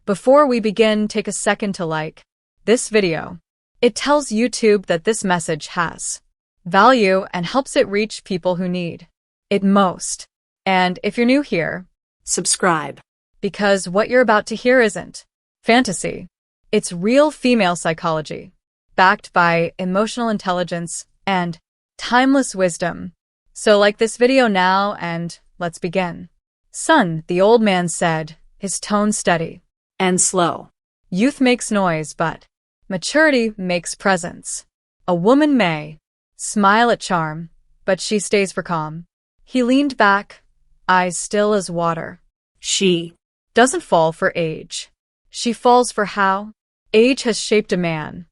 Before we begin, take a second to like this video. It tells YouTube that this message has value and helps it reach people who need it most. And if you're new here, subscribe. Because what you're about to hear isn't fantasy. It's real female psychology, backed by emotional intelligence and timeless wisdom. So like this video now and let's begin. Son, the old man said, his tone steady And slow. Youth makes noise, but maturity makes presence. A woman may smile at charm, but she stays for calm. He leaned back, eyes still as water. She doesn't fall for age. She falls for how age has shaped a man,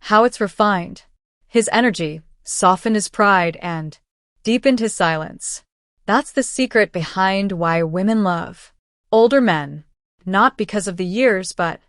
how it's refined his energy, softened his pride, and deepened his silence. That's the secret behind why women love older men, not because of the years, but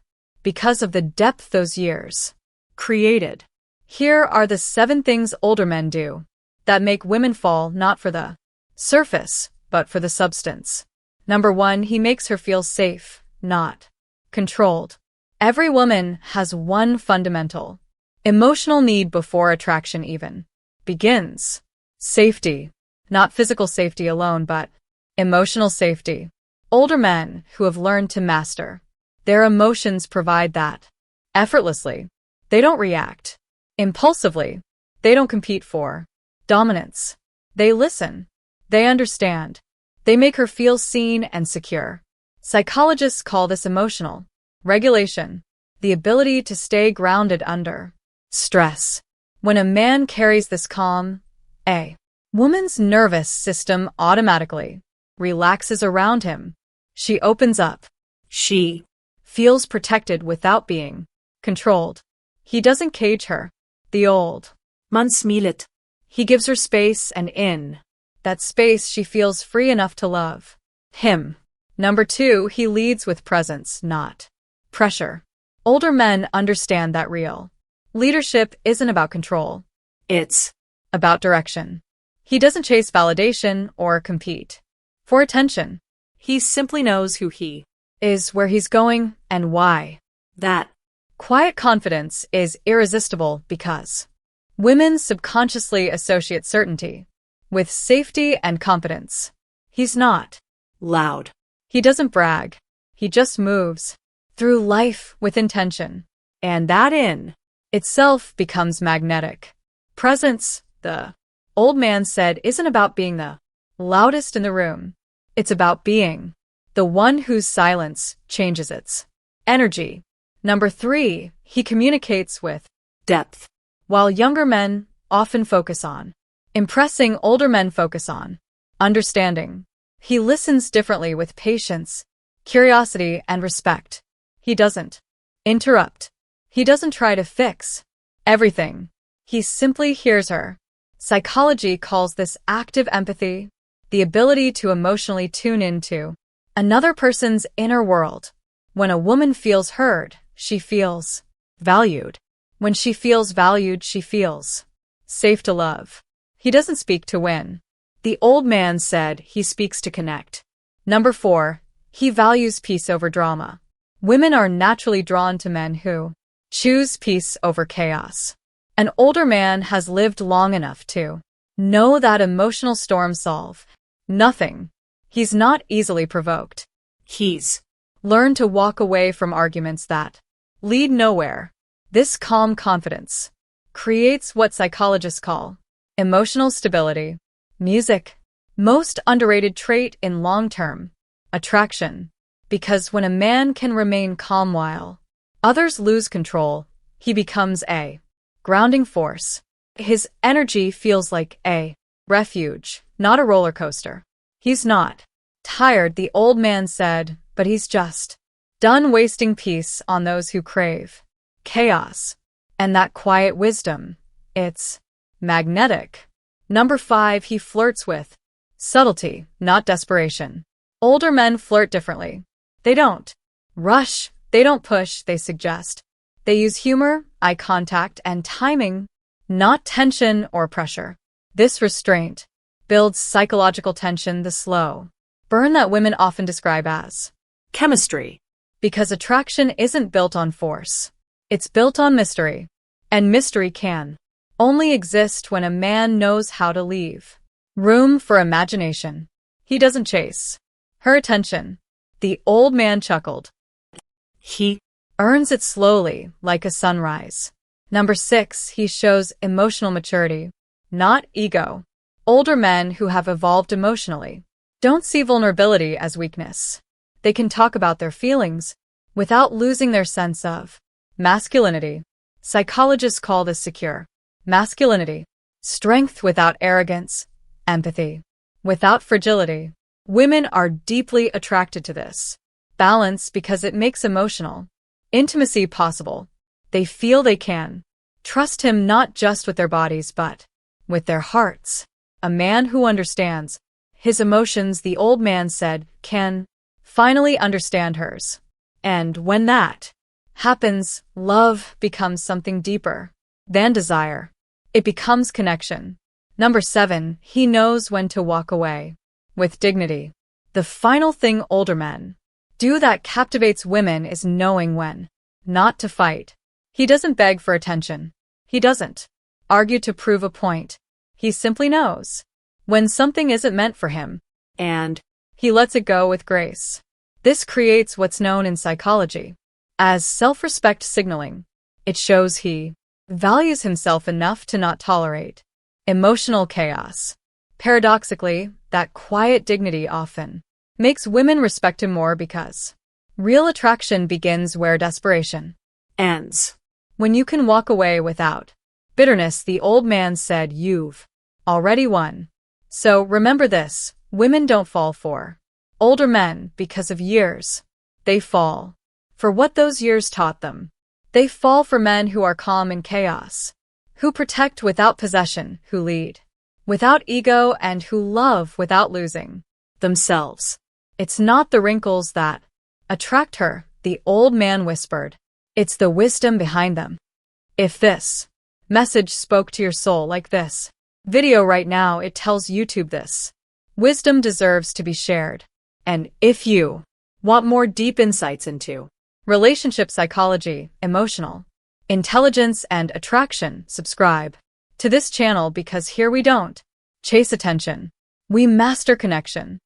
because of the depth those years created. Here are the 7 things older men do that make women fall not for the surface, but for the substance. Number 1, he makes her feel safe, not controlled. Every woman has one fundamental emotional need before attraction even begins. Safety. Not physical safety alone, but emotional safety. Older men who have learned to master their emotions provide that effortlessly. They don't react impulsively. They don't compete for dominance. They listen. They understand. They make her feel seen and secure. Psychologists call this emotional regulation, the ability to stay grounded under stress. When a man carries this calm, a woman's nervous system automatically relaxes around him. She opens up. She feels protected without being controlled. He doesn't cage her. The old man smilet. He gives her space, and in that space she feels free enough to love him. Number 2, he leads with presence, not pressure. Older men understand that real leadership isn't about control. It's about direction. He doesn't chase validation or compete for attention. He simply knows who he is, where he's going, and why. That quiet confidence is irresistible because women subconsciously associate certainty with safety and confidence. He's not loud. He doesn't brag. He just moves through life with intention. And that in itself becomes magnetic. Presence, the old man said, isn't about being the loudest in the room. It's about being the one whose silence changes its energy. Number 3, he communicates with depth. While younger men often focus on impressing, older men focus on understanding. He listens differently, with patience, curiosity, and respect. He doesn't interrupt. He doesn't try to fix everything. He simply hears her. Psychology calls this active empathy, the ability to emotionally tune into another person's inner world. When a woman feels heard, she feels valued. When she feels valued, she feels safe to love. He doesn't speak to win. The old man said, he speaks to connect. Number 4, he values peace over drama. Women are naturally drawn to men who choose peace over chaos. An older man has lived long enough to know that emotional storms solve nothing. He's not easily provoked. He's learned to walk away from arguments that lead nowhere. This calm confidence creates what psychologists call emotional stability. Music, most underrated trait in long-term attraction. Because when a man can remain calm while others lose control, he becomes a grounding force. His energy feels like a refuge, not a roller coaster. He's not tired, the old man said, but he's just done wasting peace on those who crave chaos. And that quiet wisdom, it's magnetic. Number 5, he flirts with subtlety, not desperation. Older men flirt differently. They don't rush, they don't push, they suggest. They use humor, eye contact, and timing, not tension or pressure. This restraint builds psychological tension, the slow burn that women often describe as chemistry. Because attraction isn't built on force. It's built on mystery. And mystery can only exist when a man knows how to leave room for imagination. He doesn't chase her attention. The old man chuckled. He Earns it slowly, like a sunrise. Number 6, he shows emotional maturity, not ego. Older men who have evolved emotionally don't see vulnerability as weakness. They can talk about their feelings without losing their sense of masculinity. Psychologists call this secure masculinity. Strength without arrogance, empathy without fragility. Women are deeply attracted to this balance because it makes emotional intimacy possible. They feel they can trust him not just with their bodies but with their hearts. A man who understands his emotions, the old man said, can finally understand hers. And when that happens, love becomes something deeper than desire. It becomes connection. Number 7, he knows when to walk away with dignity. The final thing older men do that captivates women is knowing when not to fight. He doesn't beg for attention. He doesn't argue to prove a point. He simply knows when something isn't meant for him, and he lets it go with grace. This creates what's known in psychology as self-respect signaling. It shows he values himself enough to not tolerate emotional chaos. Paradoxically, that quiet dignity often makes women respect him more because real attraction begins where desperation ends. When you can walk away without bitterness, the old man said, you've already won. So remember this, women don't fall for older men because of years. They fall for what those years taught them. They fall for men who are calm in chaos, who protect without possession, who lead without ego, and who love without losing themselves. It's not the wrinkles that attract her, the old man whispered. It's the wisdom behind them. If this message spoke to your soul like this video right now, it tells YouTube this wisdom deserves to be shared. And if you want more deep insights into relationship psychology, emotional intelligence, and attraction, subscribe to this channel because here we don't chase attention. We master connection.